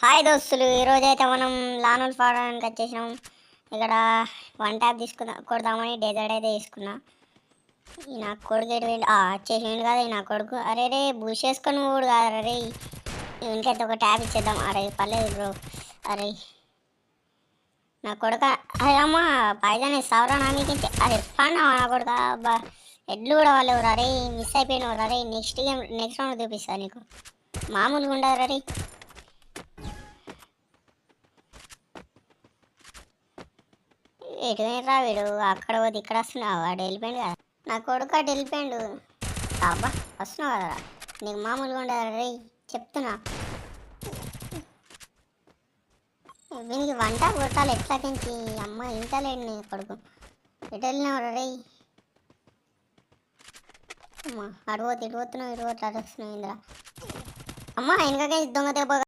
Hi దోస్తులు, ఈరోజైతే మనం లానులు పాడడానికి వచ్చేసినాం. ఇక్కడ వన్ ట్యాప్ తీసుకుందాం కొడదామని డెజర్ట్ అయితే తీసుకున్నా. ఈ నా కొడుకు ఎటు వచ్చేసిండు కదా ఈ నా కొడుకు. అరే రే బూష్ చేసుకొని కూడా కాదు. అరే ఇంకైతే ఒక ట్యాప్ ఇచ్చేద్దాం. అరే పర్లేదు బ్రో. అరే నా కొడుక, అరే అమ్మ పాయిజన్ ఇస్తావరా నా మీకు. అరే పండు నా కొడుక. అబ్బా ఎడ్లు కూడా వాళ్ళు ఎవరు. అరే మిస్ అయిపోయినవారు. అరే నెక్స్ట్ రౌండ్ చూపిస్తా నీకు. మామూలుగా ఉండదు రే. ఎటు రా వీడు. అక్కడ పోతే ఇక్కడ వస్తున్నావు. వాడు వెళ్ళిపోయాడు కదా నా కొడుకు. అటు వెళ్ళిపోయాడు. అబ్బా వస్తున్నావు కదరా. నీకు మామూలుగా ఉండదు రే చెప్తున్నా. వీనికి వంట కొట్టాలి ఎట్లాకించి. అమ్మ ఇంత లేడు నీ కొడుకు. ఎటు వెళ్ళినావు రే. అమ్మ అటు పోతే ఇటు పోతున్నావు, ఇటు పోతే అటు వస్తున్నావు ఇంద్రా. అమ్మ వెనకకే దొంగ దెబ్బ